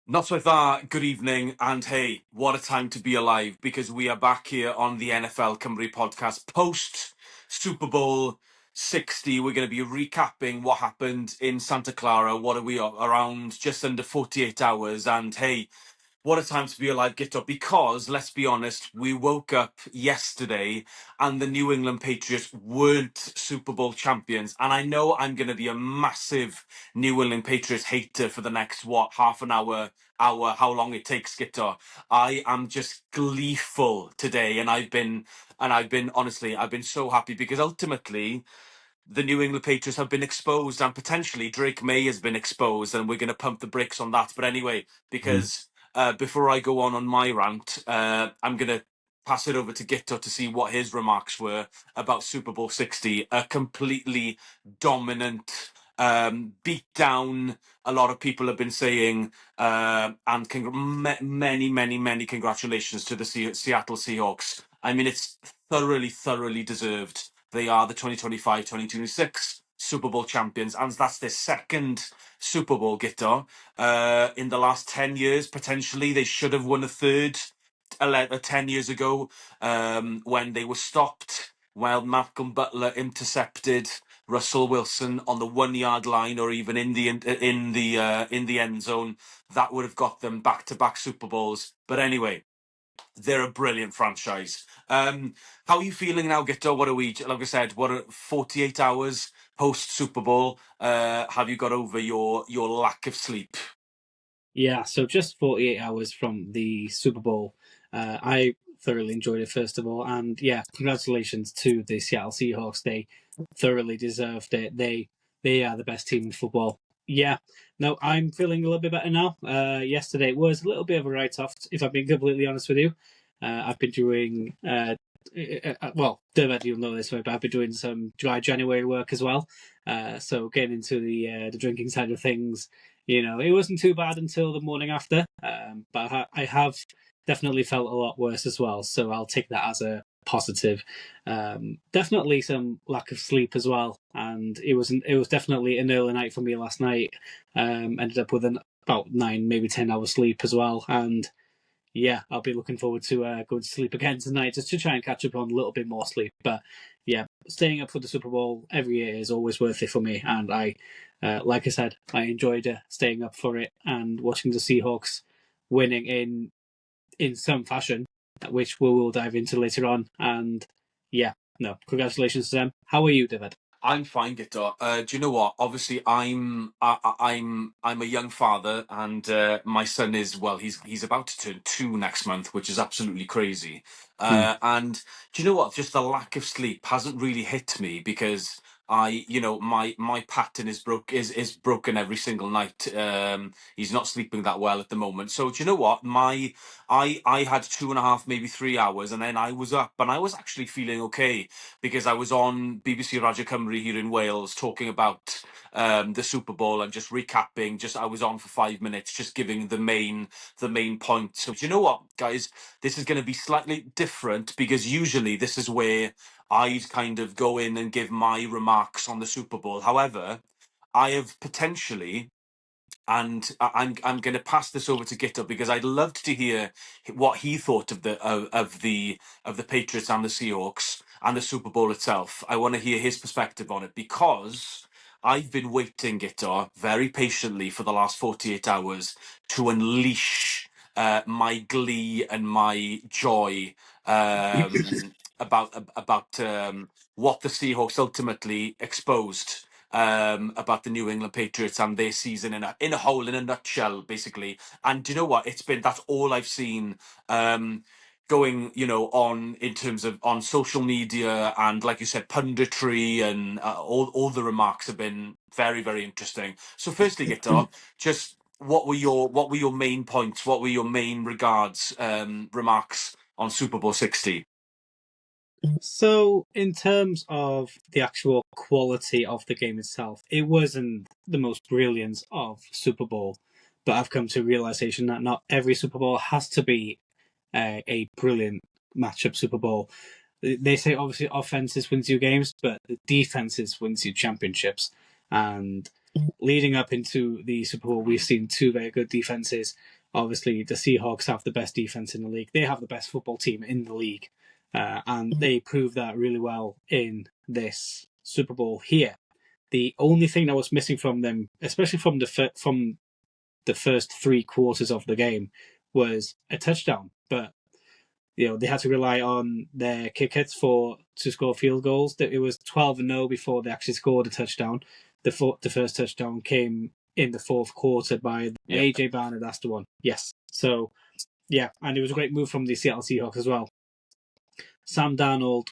Not with that, good evening, and hey, what a time to be alive because we are back here on the NFL Cymru podcast post Super Bowl 60. We're going to be recapping what happened in Santa Clara. What are we around just under 48 hours? And hey, what a time to be alive, Gito, because let's be honest, we woke up yesterday and the New England Patriots weren't Super Bowl champions. And I know I'm going to be a massive New England Patriots hater for the next, half an hour, how long it takes, Gito. I am just gleeful today. Honestly, I've been so happy because ultimately, the New England Patriots have been exposed and potentially Drake May has been exposed, and we're going to pump the brakes on that. But anyway, because before I go on my rant, I'm going to pass it over to Gito to see what his remarks were about Super Bowl 60. A completely dominant beat down. A lot of people have been saying, and many congratulations to the Seattle Seahawks. I mean, it's thoroughly deserved. They are the 2025-2026 Super Bowl champions, and that's their second Super Bowl, Gito. In the last 10 years, potentially, they should have won a third 10 years ago when they were stopped while Malcolm Butler intercepted Russell Wilson on the 1 yard line, or even in the end zone. That would have got them back-to-back Super Bowls. But anyway, they're a brilliant franchise. How are you feeling now, Gito? What are we, like I said, 48 hours post Super Bowl? Have you got over your lack of sleep? Yeah, so just 48 hours from the Super Bowl. I thoroughly enjoyed it, first of all. And yeah, congratulations to the Seattle Seahawks. They thoroughly deserved it. They are the best team in football. Yeah, no, I'm feeling a little bit better now. Yesterday was a little bit of a write-off, if I'm being completely honest with you. I've been doing, well, Dyfed, you'll know this, but I've been doing some dry January work as well. So getting into the drinking side of things, it wasn't too bad until the morning after, but I have definitely felt a lot worse as well. So I'll take that as a positive. Definitely some lack of sleep as well, and it was definitely an early night for me last night. Ended up with about 9, maybe 10 hours sleep as well, and yeah, I'll be looking forward to going to sleep again tonight just to try and catch up on a little bit more sleep. But yeah, staying up for the Super Bowl every year is always worth it for me, and like I said, I enjoyed staying up for it and watching the Seahawks winning in some fashion, which we will dive into later on. And yeah, no, congratulations to them. How are you, David? I'm fine, Gito. Do you know what? Obviously, I'm a young father, and my son is, well, he's about to turn 2 next month, which is absolutely crazy. Hmm. And do you know what? Just the lack of sleep hasn't really hit me because my pattern is broken every single night. He's not sleeping that well at the moment. So do you know what? I had 2.5, maybe 3 hours, and then I was up, and I was actually feeling okay because I was on BBC Radio Cymru here in Wales talking about the Super Bowl and just recapping. Just I was on for 5 minutes, just giving the main point. So do you know what, guys? This is going to be slightly different because usually this is where I'd kind of go in and give my remarks on the Super Bowl. However, I have potentially, and I'm going to pass this over to Gito because I'd loved to hear what he thought of the Patriots and the Seahawks and the Super Bowl itself. I want to hear his perspective on it because I've been waiting, Gito, very patiently for the last 48 hours to unleash my glee and my joy about what the Seahawks ultimately exposed about the New England Patriots and their season in a whole, in a nutshell, basically. And do you know what? That's all I've seen. Going, on in terms of on social media and, like you said, punditry and all the remarks have been very interesting. So, firstly, Guitar, just what were your main points? What were your main remarks on Super Bowl 60? So, in terms of the actual quality of the game itself, it wasn't the most brilliant of Super Bowl, but I've come to a realization that not every Super Bowl has to be a brilliant matchup Super Bowl. They say obviously offenses wins you games, but the defenses wins you championships. And leading up into the Super Bowl, we've seen two very good defenses. Obviously, the Seahawks have the best defense in the league. They have the best football team in the league. And they proved that really well in this Super Bowl here. The only thing that was missing from them, especially from the first 3 quarters of the game, was a touchdown. But they had to rely on their kickers to score field goals. It was 12-0 before they actually scored a touchdown. The first touchdown came in the fourth quarter by AJ Barnett. That's the one. Yes. So yeah, and it was a great move from the Seattle Seahawks as well. Sam Darnold,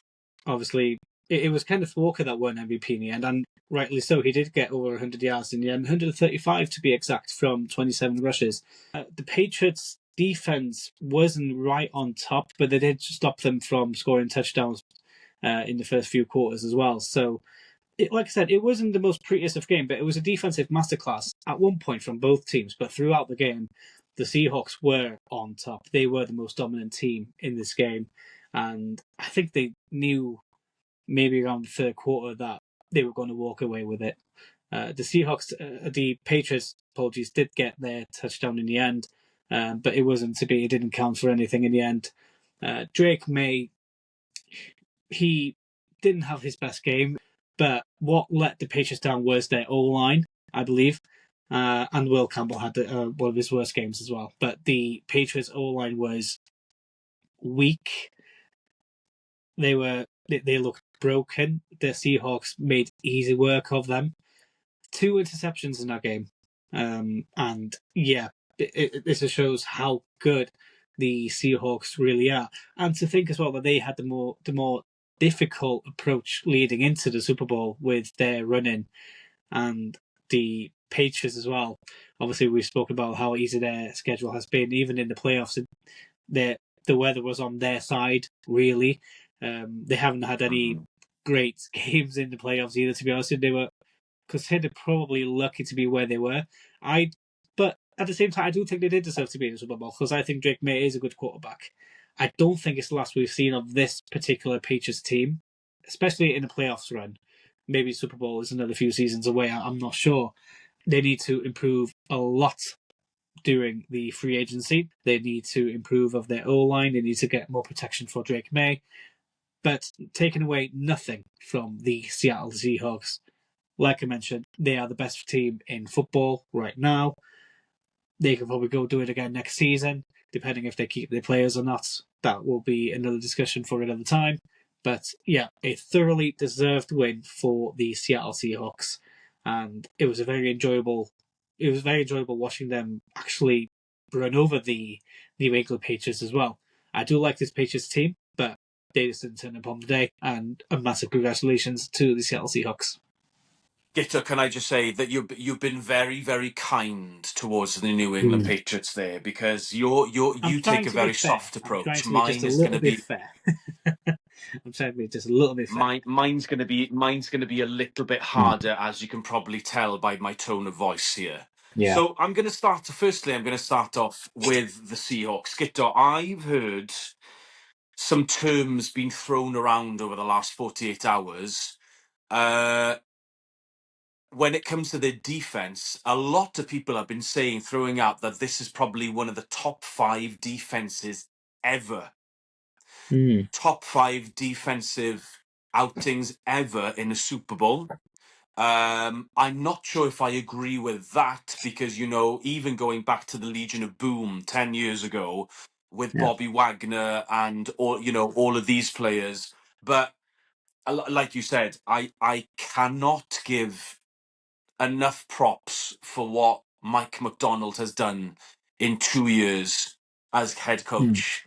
obviously, it was Kenneth Walker that won MVP in the end, and rightly so. He did get over 100 yards in the end, 135 to be exact, from 27 rushes. The Patriots' defense wasn't right on top, but they did stop them from scoring touchdowns in the first few quarters as well. So, like I said, it wasn't the most prettiest of game, but it was a defensive masterclass at one point from both teams. But throughout the game, the Seahawks were on top. They were the most dominant team in this game. And I think they knew maybe around the third quarter that they were going to walk away with it. The Patriots, apologies, did get their touchdown in the end, but it wasn't to be. It didn't count for anything in the end. Drake May, he didn't have his best game, but what let the Patriots down was their O-line, I believe. And Will Campbell had one of his worst games as well. But the Patriots O-line was weak. They looked broken. The Seahawks made easy work of them. 2 interceptions in that game. And yeah, this shows how good the Seahawks really are. And to think as well that they had the more difficult approach leading into the Super Bowl with their running, and the Patriots as well. Obviously, we spoke about how easy their schedule has been, even in the playoffs. The weather was on their side, really. They haven't had any great games in the playoffs either, to be honest. They were considered probably lucky to be where they were. But at the same time, I do think they did deserve to be in the Super Bowl, because I think Drake May is a good quarterback. I don't think it's the last we've seen of this particular Patriots team, especially in the playoffs run. Maybe Super Bowl is another few seasons away. I'm not sure. They need to improve a lot during the free agency. They need to improve of their O-line. They need to get more protection for Drake May. But taking away nothing from the Seattle Seahawks, like I mentioned, they are the best team in football right now. They can probably go do it again next season, depending if they keep their players or not. That will be another discussion for another time. But yeah, a thoroughly deserved win for the Seattle Seahawks, and it was very enjoyable watching them actually run over the New England Patriots as well. I do like this Patriots team, but they just didn't turn up on the day, and a massive congratulations to the Seattle Seahawks. Guto, can I just say that you've been very, very kind towards the New England Patriots there, because you take a very soft approach. Mine is going to be fair. I'm trying to be just a little bit fair. Mine's going to be a little bit harder, as you can probably tell by my tone of voice here. Yeah. So I'm going to start off with the Seahawks. Guto, I've heard some terms being thrown around over the last 48 hours. When it comes to their defense, a lot of people have been throwing out that this is probably one of the top 5 defenses ever. Top 5 defensive outings ever in a Super Bowl. I'm not sure if I agree with that, because, even going back to the Legion of Boom 10 years ago with Bobby Wagner and all of these players. But like you said, I cannot give enough props for what Mike McDonald has done in 2 years as head coach.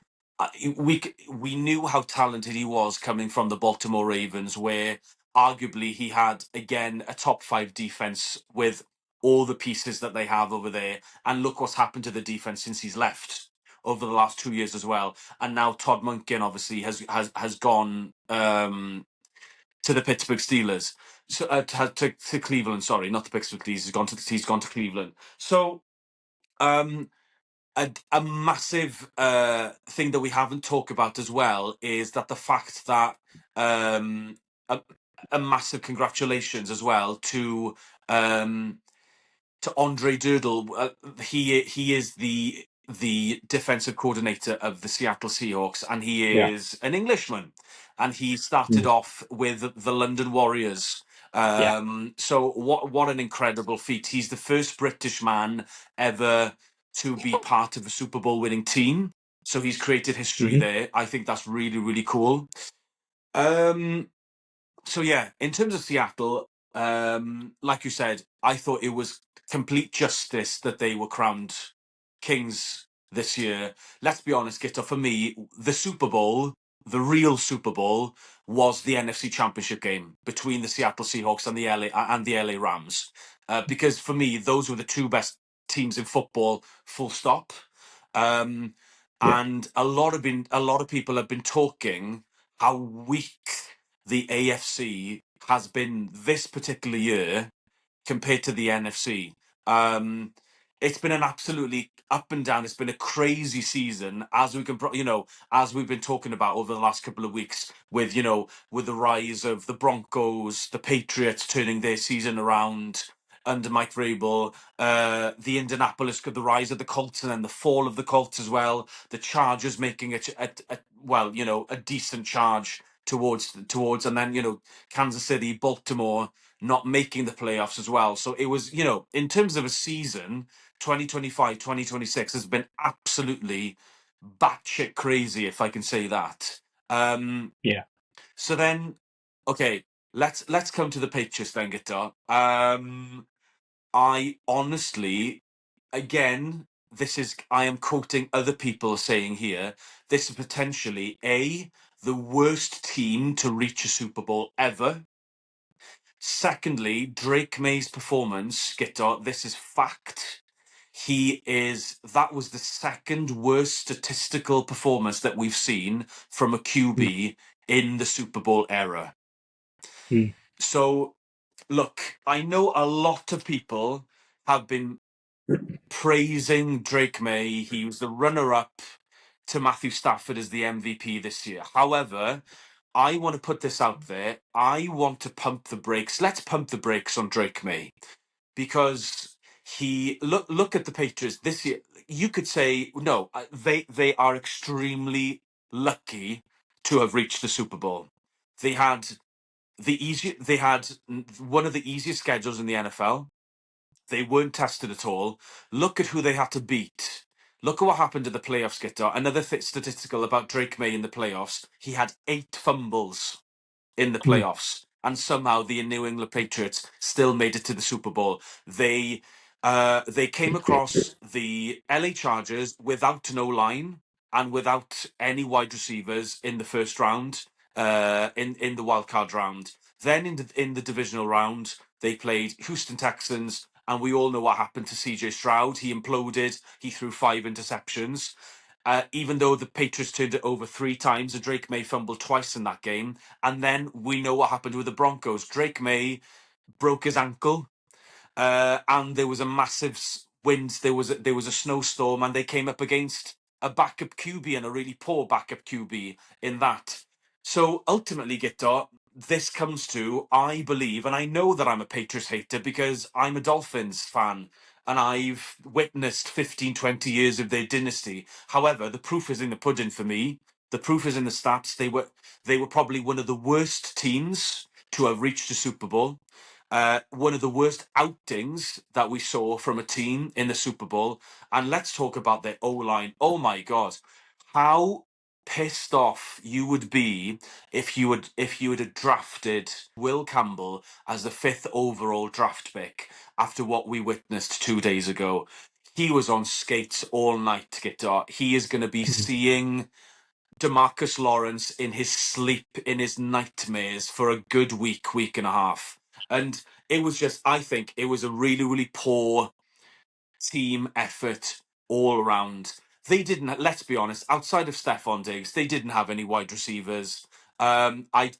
We knew how talented he was coming from the Baltimore Ravens, where arguably he had, again, a top 5 defense with all the pieces that they have over there. And look what's happened to the defense since he's left over the last 2 years as well. And now Todd Monken obviously has gone to the Pittsburgh Steelers, so to Cleveland. Sorry, not the Pittsburgh Steelers. He's gone to Cleveland. So, a massive thing that we haven't talked about as well is that the fact that a massive congratulations as well to to Andre Durdle. He is the defensive coordinator of the Seattle Seahawks, and he Yeah. is an Englishman, and he started Mm. off with the London Warriors. Yeah. So what an incredible feat! He's the first British man ever to be part of a Super Bowl winning team. So he's created history Hmm. there. I think that's really, really cool. Um, so yeah, in terms of Seattle, like you said, I thought it was complete justice that they were crowned kings this year. Let's be honest, Gitter, for me, the Super Bowl, the real Super Bowl, was the NFC Championship game between the Seattle Seahawks and the LA Rams. Because for me, those were the two best teams in football, full stop. Um, Yeah. and a lot of people have been talking how weak the AFC has been this particular year compared to the NFC. Um, it's been an absolutely up and down. It's been a crazy season, as we can, as we've been talking about over the last couple of weeks, with with the rise of the Broncos, the Patriots turning their season around under Mike Vrabel, the the rise of the Colts, and then the fall of the Colts as well. The Chargers making a decent charge towards, and then Kansas City, Baltimore not making the playoffs as well. So it was, in terms of a season, 2025, 2026 has been absolutely batshit crazy, if I can say that. Yeah. So then, okay, let's come to the Patriots then, Guitar. I honestly, again, I am quoting other people saying here, this is potentially the worst team to reach a Super Bowl ever. Secondly, Drake May's performance, Gitter, this is fact. That was the second worst statistical performance that we've seen from a Mm. QB in the Super Bowl era. Mm. So, look, I know a lot of people have been praising Drake May. He was the runner-up to Matthew Stafford as the MVP this year. However, I want to put this out there. I want to pump the brakes. Let's pump the brakes on Drake May, because look at the Patriots this year. You could say no, they are extremely lucky to have reached the Super Bowl. They had one of the easiest schedules in the NFL. They weren't tested at all. Look at who they had to beat. Look at what happened to the playoffs, Gitter. Another statistical about Drake May in the playoffs. He had 8 fumbles in the Mm. playoffs, and somehow the New England Patriots still made it to the Super Bowl. They came across the LA Chargers without no line and without any wide receivers in the first round, in the wild card round. Then in the divisional round, they played Houston Texans, and we all know what happened to CJ Stroud. He imploded. He threw 5 interceptions. Even though the Patriots turned it over 3 times, and Drake May fumbled twice in that game. And then we know what happened with the Broncos. Drake May broke his ankle, and there was a massive wind. There was a snowstorm, and they came up against a backup QB and a really poor backup QB in that. So ultimately, Gitter, this comes to, I believe, and I know that I'm a Patriots hater because I'm a Dolphins fan and I've witnessed 15, 20 years of their dynasty. However, the proof is in the pudding for me. The proof is in the stats. They were probably one of the worst teams to have reached a Super Bowl. One of the worst outings that we saw from a team in the Super Bowl. And let's talk about their O-line. Oh my God. How pissed off you would be if you had drafted Will Campbell as the 5th overall draft pick after what we witnessed 2 days ago. He was on skates all night, Gitter. He is going to be Mm. seeing Demarcus Lawrence in his sleep, in his nightmares for a good week and a half. And it was just, I think it was a really, really poor team effort all around. They didn't, let's be honest, outside of Stephon Diggs, they didn't have any wide receivers. I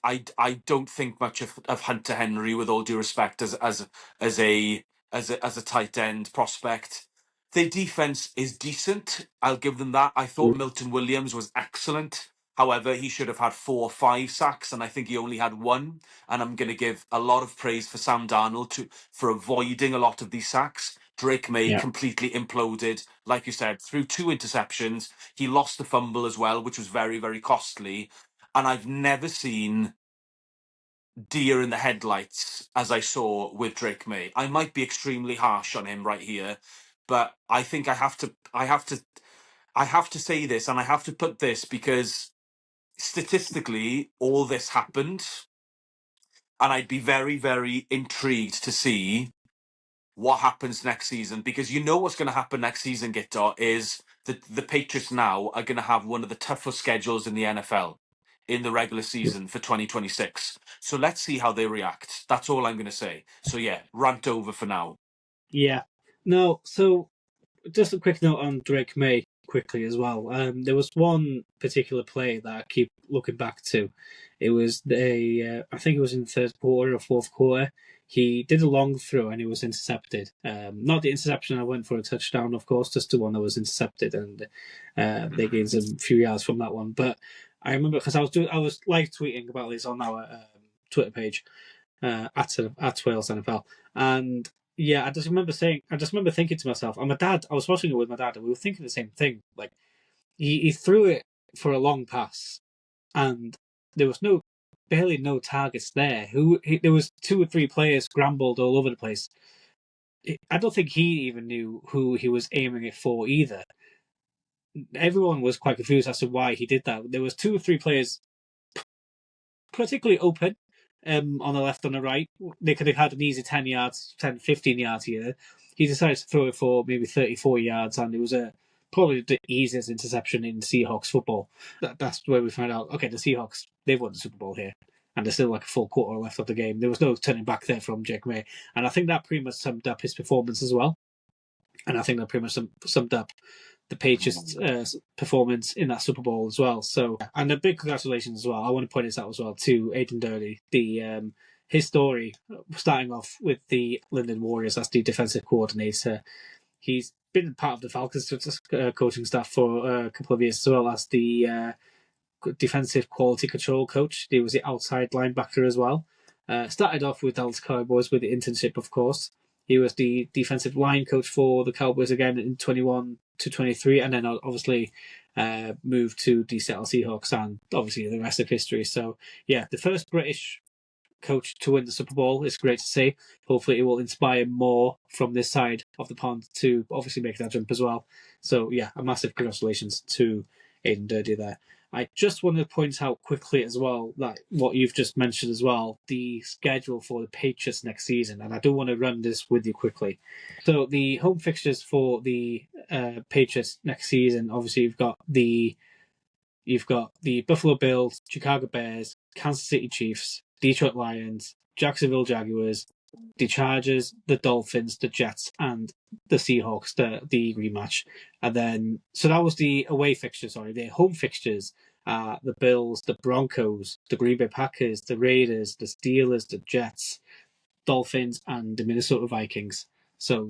don't think much of Hunter Henry, with all due respect, as a as a tight end prospect. Their defense is decent. I'll give them that. I thought Milton Williams was excellent. However, he should have had 4 or 5 sacks, and I think he only had 1. And I'm going to give a lot of praise for Sam Darnold for avoiding a lot of these sacks, Drake May completely imploded, like you said, through 2 interceptions. He lost the fumble as well, which was very, very costly. And I've never seen deer in the headlights as I saw with Drake May. I might be extremely harsh on him right here, but I think I have to say this, and I have to put this because statistically all this happened, and I'd be very, very intrigued to see what happens next season, because you know what's going to happen next season, Gito, is that the Patriots now are going to have one of the toughest schedules in the NFL in the regular season for 2026. So let's see how they react. That's all I'm going to say. So yeah, rant over for now. Yeah. No, so just a quick note on Drake May quickly as well. There was one particular play that I keep looking back to. It was I think it was in the third quarter or fourth quarter. He did a long throw and it was intercepted. Not the interception I went for a touchdown, of course, just the one that was intercepted, and they gained some few yards from that one. But I remember because I was live tweeting about this on our Twitter page at Wales NFL, and yeah, I just remember thinking to myself, and my dad, I was watching it with my dad, and we were thinking the same thing. Like, he threw it for a long pass, and there was barely no targets there. There was 2 or 3 players scrambled all over the place. I don't think he even knew who he was aiming it for either. Everyone was quite confused as to why he did that. There was 2 or 3 players particularly open on the left and the right. They could have had an easy 10 yards, 10, 15 yards here. He decided to throw it for maybe 34 yards, and it was probably the easiest interception in Seahawks football. That's where we found out, okay, the Seahawks, they've won the Super Bowl here, and there's still like a full quarter left of the game. There was no turning back there from Jake May, and I think that pretty much summed up his performance as well. And I think that pretty much summed up the Patriots' performance in that Super Bowl as well. So, and a big congratulations as well. I want to point this out as well to Aiden Dirty. His story, starting off with the London Warriors as the defensive coordinator. He's been part of the Falcons coaching staff for a couple of years, as well as the defensive quality control coach. He was the outside linebacker as well. Started off with Dallas Cowboys with the internship, of course. He was the defensive line coach for the Cowboys again in 21 to 23, and then obviously moved to the Seattle Seahawks, and obviously the rest of history. So yeah, the first British coach to win the Super Bowl is great to see. Hopefully it will inspire more from this side of the pond to obviously make that jump as well. So yeah, a massive congratulations to Aiden Dirty there. I just want to point out quickly as well that what you've just mentioned as well, the schedule for the Patriots next season, and I do want to run this with you quickly. So the home fixtures for the Patriots next season, obviously you've got the Buffalo Bills, Chicago Bears, Kansas City Chiefs, Detroit Lions, Jacksonville Jaguars, the Chargers, the Dolphins, the Jets, and the Seahawks, the rematch. And then, so that was the away fixtures, sorry. The home fixtures, the Bills, the Broncos, the Green Bay Packers, the Raiders, the Steelers, the Jets, Dolphins, and the Minnesota Vikings. So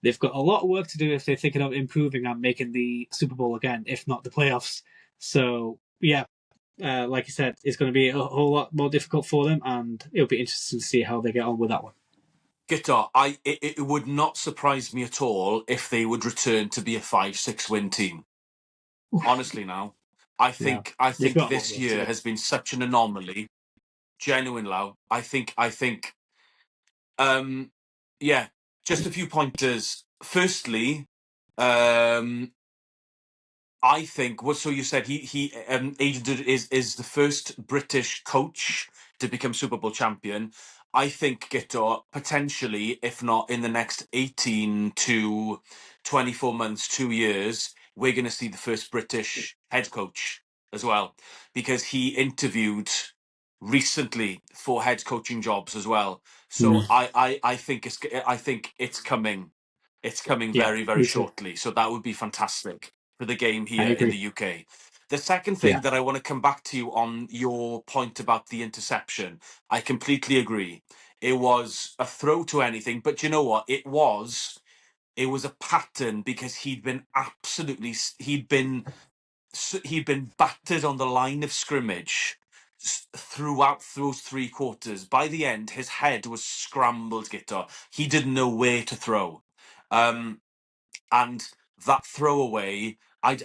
they've got a lot of work to do if they're thinking of improving and making the Super Bowl again, if not the playoffs. So yeah, like you said, it's going to be a whole lot more difficult for them, and it'll be interesting to see how they get on with that one. Guitar, it would not surprise me at all if they would return to be a 5-6 win team. Honestly, now, I think this year has been such an anomaly. Genuine, Lau. I think, yeah, just a few pointers. Firstly, I think what so you said Agent is the first British coach to become Super Bowl champion. I think Gito, potentially, if not in the next 18 to 24 months, 2 years, we're going to see the first British head coach as well, because he interviewed recently for head coaching jobs as well. So I think it's coming. It's coming very, very shortly. So that would be fantastic for the game here in the UK. The second thing that I want to come back to you on your point about the interception, I completely agree. It was a throw to anything, but you know what? It was a pattern, because he'd been battered on the line of scrimmage throughout those 3 quarters. By the end, his head was scrambled, Guitar. He didn't know where to throw. And that throwaway, I,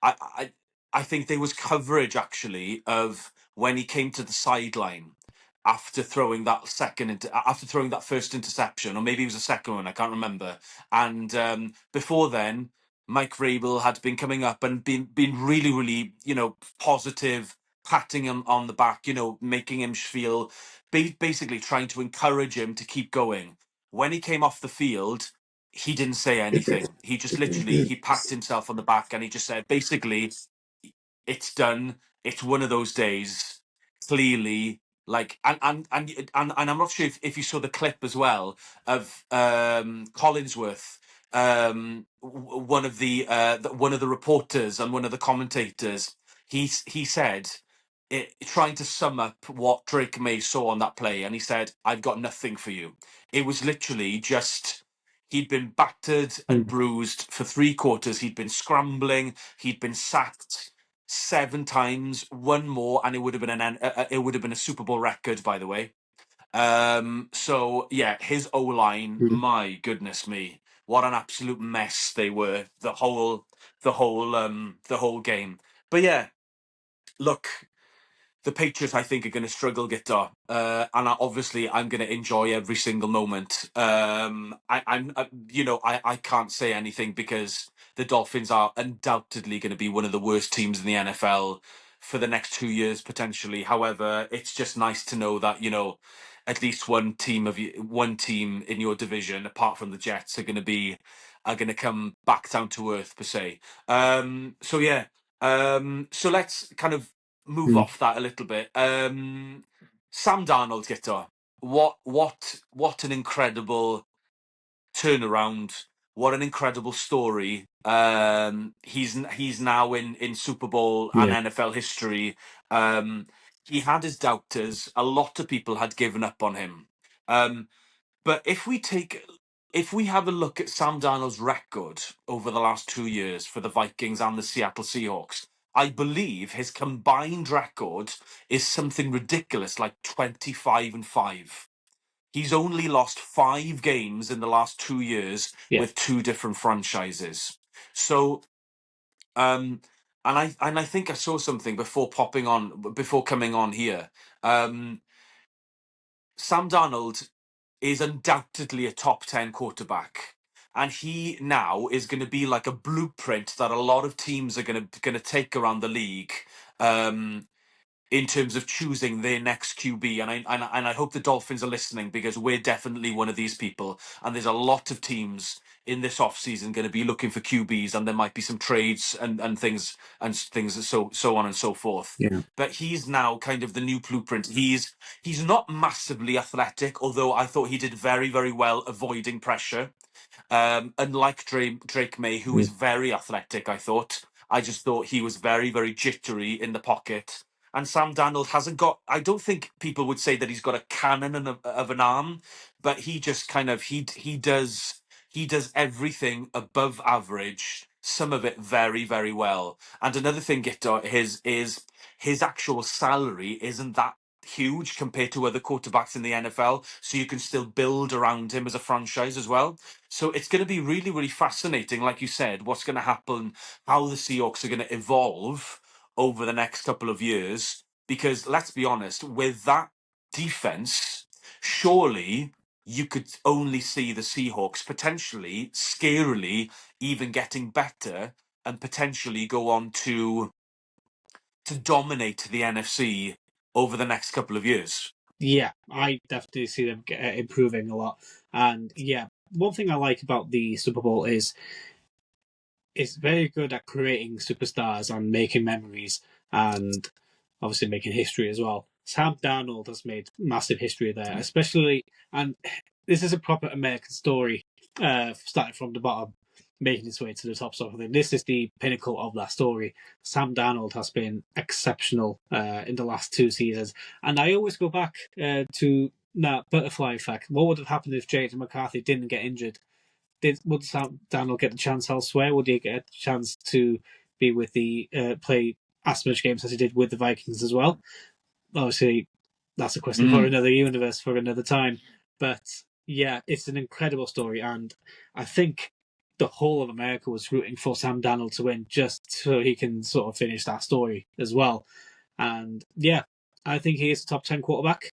I, I think there was coverage actually of when he came to the sideline after throwing after throwing that first interception, or maybe it was a second one, I can't remember. And before then, Mike Vrabel had been coming up and been really, really, positive, patting him on the back, making him feel, basically trying to encourage him to keep going. When he came off the field, he didn't say anything. He just literally he patted himself on the back and he just said, basically, it's done. It's one of those days. Clearly, like, and I'm not sure if you saw the clip as well of Collinsworth, one of the reporters and one of the commentators. He said, trying to sum up what Drake May saw on that play, and he said, "I've got nothing for you." It was literally just. He'd been battered and bruised for 3 quarters. He'd been scrambling. He'd been sacked 7 times, one more, and it would have been it would have been a Super Bowl record, by the way. So yeah, his O line, my goodness me, what an absolute mess they were. The whole game. But yeah, look, the Patriots, I think, are going to struggle, Guitar, and obviously, I'm going to enjoy every single moment. I can't say anything because the Dolphins are undoubtedly going to be one of the worst teams in the NFL for the next 2 years, potentially. However, it's just nice to know that at least one team in your division, apart from the Jets, are going to come back down to earth per se. So yeah. So let's kind of move off that a little bit. Sam Darnold, Guitar. What an incredible turnaround. What an incredible story. He's now in Super Bowl and Yeah. NFL history. He had his doubters. A lot of people had given up on him. Um, but if we have a look at Sam Darnold's record over the last 2 years for the Vikings and the Seattle Seahawks, I believe his combined record is something ridiculous, like 25-5. He's only lost 5 games in the last 2 years Yeah. with 2 different franchises. So, and I think I saw something before coming on here. Sam Darnold is undoubtedly a top 10 quarterback. And he now is going to be like a blueprint that a lot of teams are going to take around the league. Um, in terms of choosing their next QB. And I hope the Dolphins are listening because we're definitely one of these people. And there's a lot of teams in this offseason going to be looking for QBs, and there might be some trades and things so on and so forth. Yeah. But he's now kind of the new blueprint. He's not massively athletic, although I thought he did very, very well avoiding pressure. Unlike Drake May, who is very athletic, I just thought he was very, very jittery in the pocket. And Sam Darnold hasn't got. I don't think people would say that he's got a cannon of an arm, but he just kind of he does everything above average. Some of it very, very well. And another thing, Gito, his actual salary isn't that huge compared to other quarterbacks in the NFL. So you can still build around him as a franchise as well. So it's going to be really, really fascinating, like you said, what's going to happen, how the Seahawks are going to evolve over the next couple of years. Because let's be honest, with that defense, surely you could only see the Seahawks potentially, scarily, even getting better and potentially go on to dominate the NFC over the next couple of years. Yeah, I definitely see them improving a lot. And yeah, one thing I like about the Super Bowl is it's very good at creating superstars and making memories and obviously making history as well. Sam Darnold has made massive history there, especially, and this is a proper American story, starting from the bottom, making its way to the top sort of thing. This is the pinnacle of that story. Sam Darnold has been exceptional in the last 2 seasons, and I always go back to that butterfly effect. What would have happened if Jason McCarthy didn't get injured? Would Sam Darnold get the chance elsewhere? Would he get a chance to be with the play as much games as he did with the Vikings as well? Obviously, that's a question for another universe for another time. But Yeah, it's an incredible story, and I think the whole of America was rooting for Sam Darnold to win just so he can sort of finish that story as well. And yeah, I think he is a top 10 quarterback.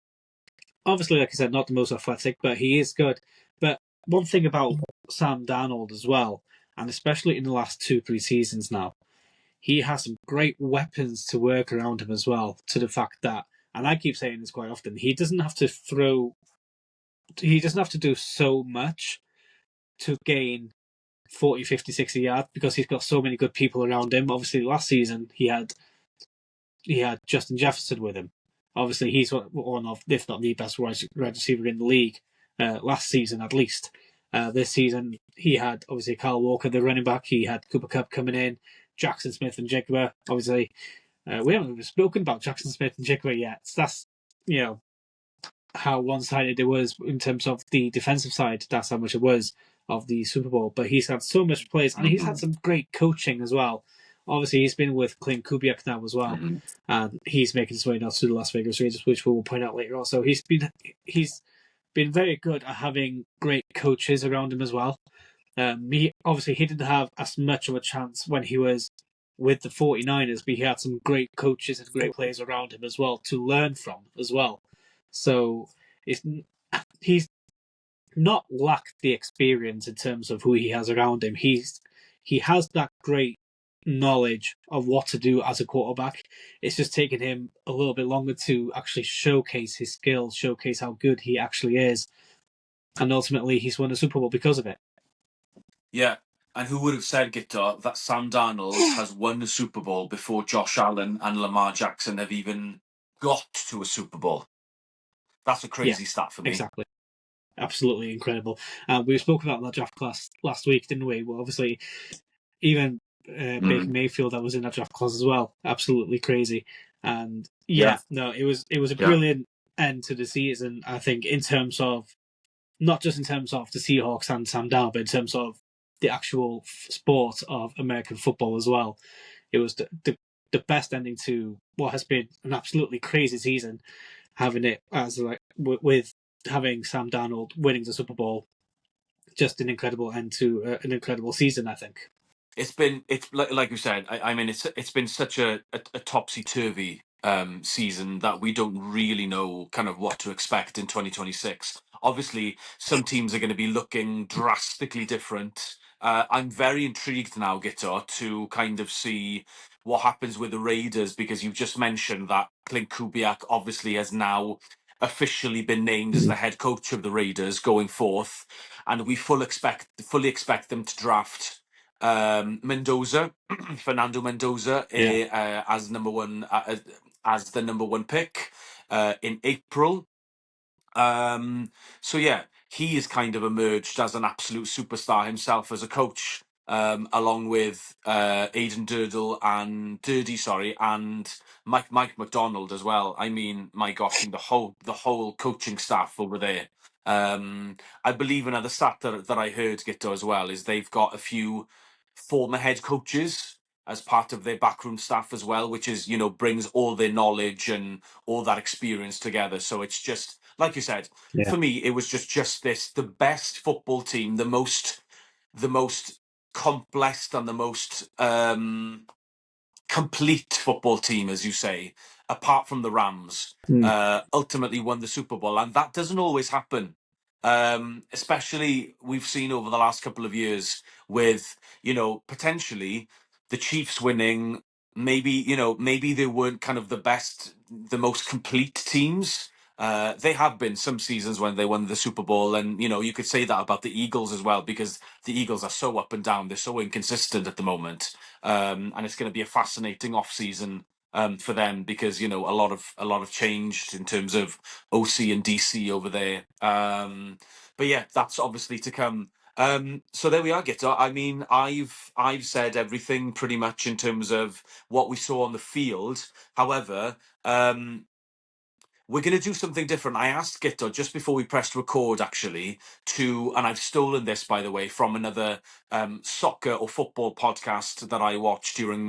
Obviously, like I said, not the most athletic, but he is good. But one thing about Sam Darnold as well, and especially in the last 2, 3 seasons now, he has some great weapons to work around him as well. To the fact that, and I keep saying this quite often, he doesn't have to do so much to gain 40, 50, 60 yards because he's got so many good people around him. Obviously, last season he had Justin Jefferson with him. Obviously, he's one of, if not the best wide receiver in the league last season, at least. This season, he had obviously Kyle Walker, the running back. He had Cooper Kupp coming in, Jackson Smith and Jigba. Obviously, we haven't even spoken about Jackson Smith and Jigba yet. So that's how one-sided it was in terms of the defensive side. That's how much it was of the Super Bowl. But he's had so much plays, and he's had some great coaching as well. Obviously, he's been with Clint Kubiak now as well, and he's making his way now to the Las Vegas Raiders, which we will point out later on. So he's been very good at having great coaches around him as well. He didn't have as much of a chance when he was with the 49ers, but he had some great coaches and great players around him as well to learn from as well. So it's, he's not lacked the experience in terms of who he has around him. He has that great knowledge of what to do as a quarterback. It's just taken him a little bit longer to actually showcase his skills, showcase how good he actually is, and ultimately he's won a Super Bowl because of it. Yeah. And who would have said, Guto, that Sam Darnold has won the Super Bowl before Josh Allen and Lamar Jackson have even got to a Super Bowl? That's a Yeah, crazy stat for me. exactly. Absolutely incredible. We spoke about that draft class last week, didn't we? Well, obviously, even Baker Mayfield that was in that draft class as well. Absolutely crazy. And it was a brilliant end to the season. I think in terms of not just in terms of the Seahawks and Sam Darnold, but in terms of the actual sport of American football as well. It was the best ending to what has been an absolutely crazy season. Having it as with having Sam Darnold winning the Super Bowl, just an incredible end to an incredible season, I think. It's like you said. I mean, it's been such a topsy turvy season that we don't really know kind of what to expect in 2026. Obviously, some teams are going to be looking drastically different. I'm very intrigued now, Gito, to kind of see what happens with the Raiders, because you've just mentioned that Clint Kubiak obviously has now officially been named as the head coach of the Raiders going forth, and we fully expect them to draft Mendoza, Fernando Mendoza, as as the number one pick in April. So yeah, he has kind of emerged as an absolute superstar himself as a coach, along with Aidan Dirty, sorry, and Mike McDonald as well. I mean, my gosh, and the whole coaching staff over there. I believe another stat that I heard, Gito, as well, is they've got a few former head coaches as part of their backroom staff as well, which is, brings all their knowledge and all that experience together. So it's just, like you said, Yeah. for me, it was just the best football team, the most complex and the most complete football team, as you say, apart from the Rams, ultimately won the Super Bowl. And that doesn't always happen. Especially we've seen over the last couple of years with, potentially the Chiefs winning. Maybe they weren't kind of the most complete teams. They have been some seasons when they won the Super Bowl, and you could say that about the Eagles as well, because the Eagles are so up and down, they're so inconsistent at the moment, and it's going to be a fascinating off season for them, because a lot of change in terms of OC and DC over there. But yeah, that's obviously to come. So there we are, Gito. I mean, I've said everything pretty much in terms of what we saw on the field. However, we're going to do something different. I asked Gito just before we pressed record, actually, and I've stolen this, by the way, from another soccer or football podcast that I watch during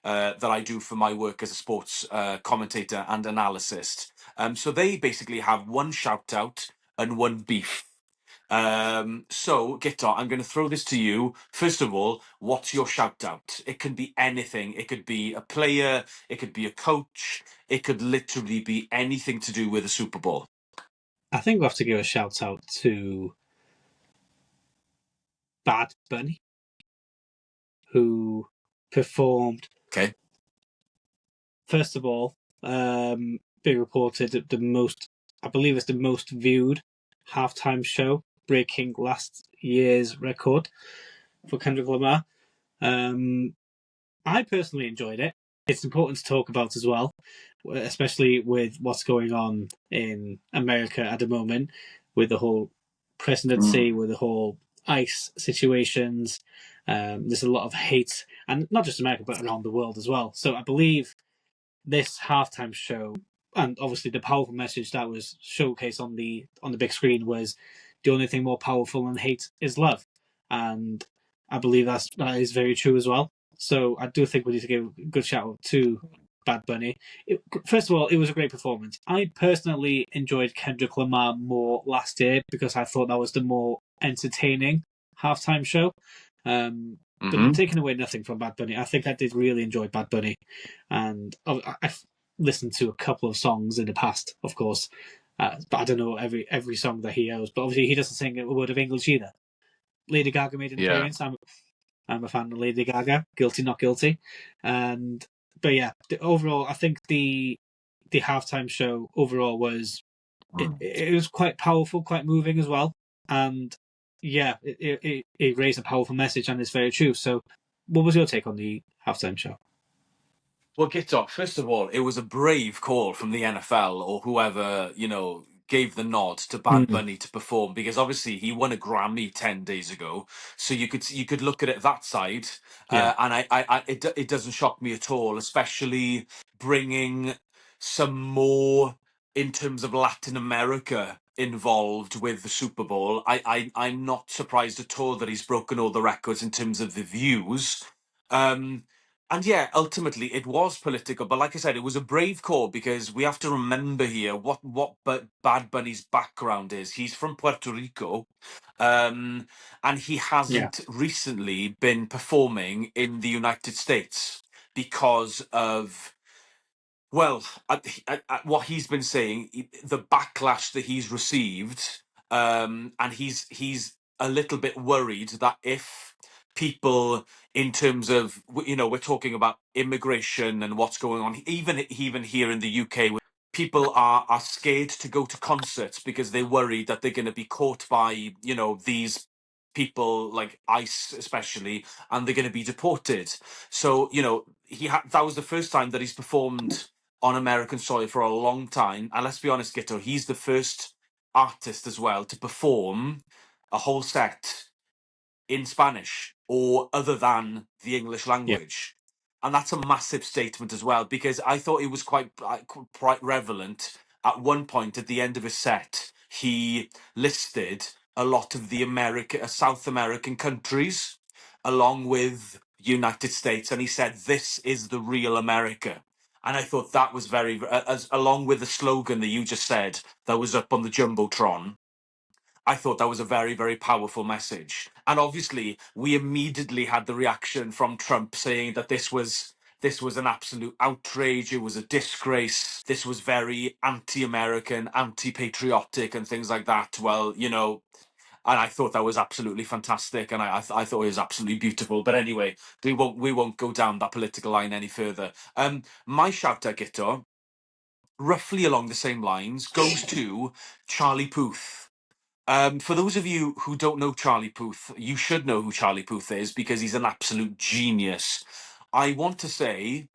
that I do for my work as a sports commentator and analyst. So they basically have one shout out and one beef. So, Guto, I'm going to throw this to you. First of all, what's your shout out? It can be anything. It could be a player, it could be a coach, it could literally be anything to do with the Super Bowl. I think we have to give a shout out to Bad Bunny, who performed. Okay. First of all, being reported the most, I believe it's the most viewed halftime show, breaking last year's record for Kendrick Lamar. I personally enjoyed it. It's important to talk about as well, especially with what's going on in America at the moment, with the whole presidency, with the whole ICE situations. There's a lot of hate, and not just America, but around the world as well. So I believe this halftime show, and obviously the powerful message that was showcased on the big screen, was the only thing more powerful than hate is love, and I believe that is very true as well. So I do think we need to give a good shout out to Bad Bunny. First of all, it was a great performance. I personally enjoyed Kendrick Lamar more last year because I thought that was the more entertaining halftime show. But taking away nothing from Bad Bunny, I think I did really enjoy Bad Bunny, and I've listened to a couple of songs in the past, of course, but I don't know every song that he knows. But obviously, he doesn't sing a word of English either. Lady Gaga made an appearance. I'm a fan of Lady Gaga. Guilty, not guilty. And but yeah, overall, I think the halftime show overall was it was quite powerful, quite moving as well, and yeah, it raised a powerful message, and it's very true. So, what was your take on the halftime show? Well, Guto, first of all, it was a brave call from the NFL or whoever, gave the nod to Bad Bunny to perform, because obviously he won a Grammy 10 days ago. So you could look at it that side. Yeah, And it doesn't shock me at all, especially bringing some more in terms of Latin America involved with the Super Bowl. I'm not surprised at all that he's broken all the records in terms of the views. And yeah, ultimately it was political, but like I said, it was a brave call, because we have to remember here what Bad Bunny's background is. He's from Puerto Rico, and he yeah, hasn't recently been performing in the United States because of, well, what he's been saying, the backlash that he's received, and he's a little bit worried that if people, in terms of, we're talking about immigration and what's going on, even here in the UK, where people are scared to go to concerts because they're worried that they're going to be caught by these people like ICE especially, and they're going to be deported. So that was the first time that he's performed on American soil for a long time. And let's be honest, Guto, he's the first artist as well to perform a whole set in Spanish or other than the English yeah, language. And that's a massive statement as well, because I thought it was quite relevant. At one point at the end of his set, he listed a lot of the South American countries along with United States, and he said, "This is the real America." And I thought that was as along with the slogan that you just said that was up on the jumbotron. I thought that was a very, very powerful message. And obviously, we immediately had the reaction from Trump saying that this was an absolute outrage. It was a disgrace. This was very anti-American, anti-patriotic, and things like that. Well, and I thought that was absolutely fantastic, and I thought it was absolutely beautiful. But anyway, we won't go down that political line any further. My shout out, Guto, roughly along the same lines, goes to Charlie Puth. For those of you who don't know Charlie Puth, you should know who Charlie Puth is, because he's an absolute genius. I want to say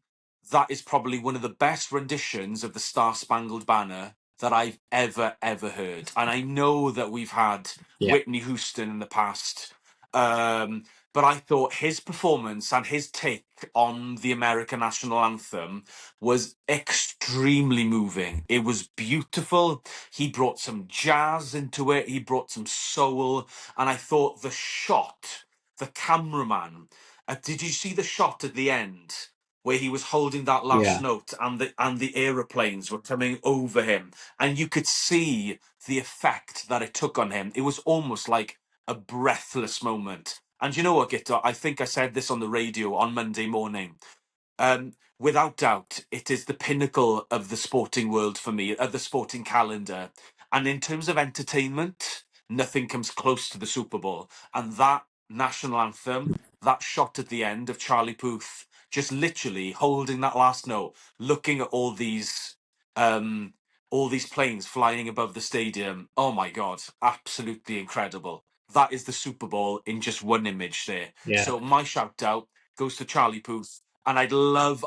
that is probably one of the best renditions of the Star Spangled Banner that I've ever heard. And I know that we've had yeah. Whitney Houston in the past, um, but I thought his performance and his take on the American national anthem was extremely moving. It was beautiful. He brought some jazz into it. He brought some soul. And I thought the cameraman, did you see the shot at the end where he was holding that last note and the aeroplanes were coming over him, and you could see the effect that it took on him. It was almost like a breathless moment. And you know what, Gito? I think I said this on the radio on Monday morning. Without doubt, it is the pinnacle of the sporting world for me, of the sporting calendar. And in terms of entertainment, nothing comes close to the Super Bowl. And that national anthem, that shot at the end of Charlie Puth, just literally holding that last note, looking at all these planes flying above the stadium. Oh my God, absolutely incredible. That is the Super Bowl in just one image there. Yeah. So my shout out goes to Charlie Puth, and I'd love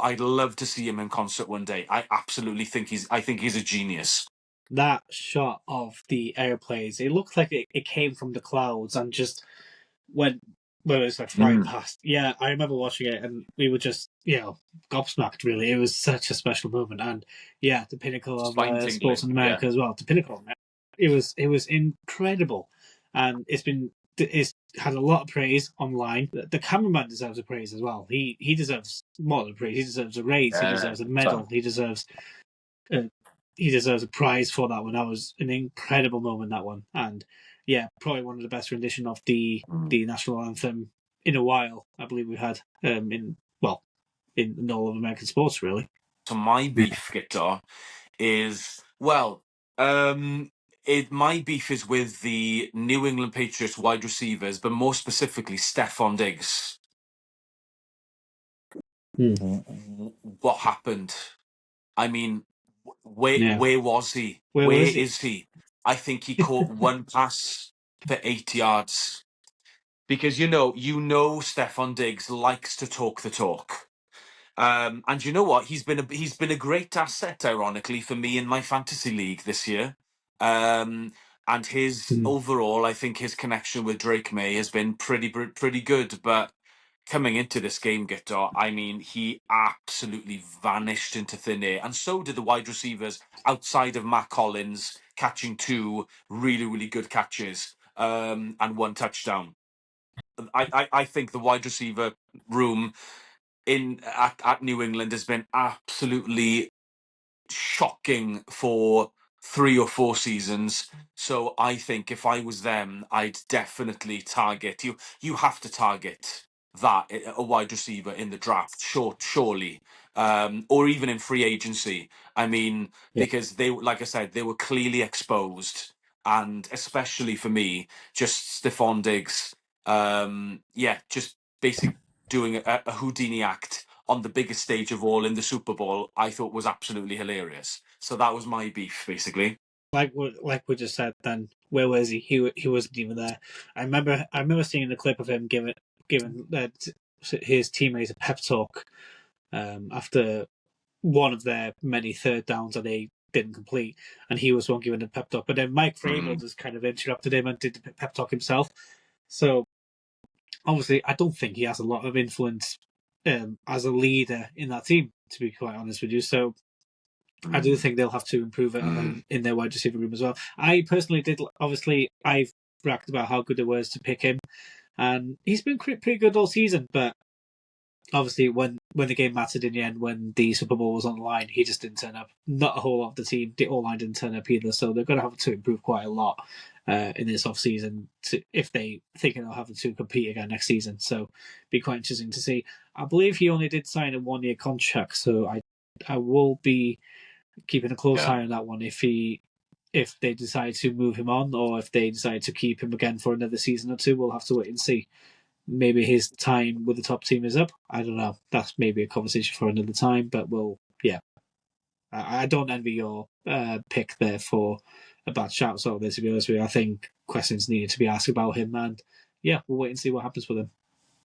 to see him in concert one day. I think he's a genius. That shot of the airplanes, it looked like it came from the clouds and just went when it was like flying past. Yeah, I remember watching it and we were just, gobsmacked really. It was such a special moment. And yeah, the pinnacle of Spine sports tingling. in Yeah. America as well. The pinnacle of America. It was incredible. And it's had a lot of praise online. The cameraman deserves a praise as well. He deserves more than a praise. He deserves a raise. He deserves a medal. He deserves a prize for that one. That was an incredible moment, that one. And yeah, probably one of the best rendition of the national anthem in a while. I believe we had in all of American sports, really. So my beef, Guitar, is my beef is with the New England Patriots wide receivers, but more specifically Stephon Diggs. What happened? I mean, where was he? Where Where was he? is he? I think he caught one pass for 8 yards. Because Stephon Diggs likes to talk the talk. And you know what? He's been a great asset, ironically, for me in my fantasy league this year. And his overall, I think his connection with Drake May has been pretty good. But coming into this game, Guitar, I mean, he absolutely vanished into thin air, and so did the wide receivers outside of Matt Collins catching two really really good catches and one touchdown. I think the wide receiver room at New England has been absolutely shocking for 3 or 4 seasons. So I think if I was them, I'd definitely target you. You have to target that a wide receiver in the draft, surely, or even in free agency. I mean, because they, like I said, they were clearly exposed, and especially for me, just Stephon Diggs, just basically doing a Houdini act on the biggest stage of all in the Super Bowl, I thought was absolutely hilarious. So that was my beef, basically. Like we just said, then where was he? He wasn't even there. I remember seeing the clip of him giving his teammates a pep talk after one of their many third downs that they didn't complete, and he was the one giving the pep talk. But then Mike Vrabel just kind of interrupted him and did the pep talk himself. So obviously, I don't think he has a lot of influence as a leader in that team, to be quite honest with you. So I do think they'll have to improve it in their wide receiver room as well. I personally did, obviously, I've bragged about how good it was to pick him, and he's been pretty good all season, but obviously when the game mattered in the end, when the Super Bowl was on the line, he just didn't turn up. Not a whole lot of the team, the O-line didn't turn up either, so they're going to have to improve quite a lot in this off-season if they think they'll have to compete again next season. So be quite interesting to see. I believe he only did sign a 1-year contract, so I will be keeping a close eye on that one if they decide to move him on or if they decide to keep him again for another season or two. We'll have to wait and see. Maybe his time with the top team is up. I don't know. That's maybe a conversation for another time, but I don't envy your pick there for a bad shout. So to be honest with you, I think questions needed to be asked about him, and we'll wait and see what happens with him.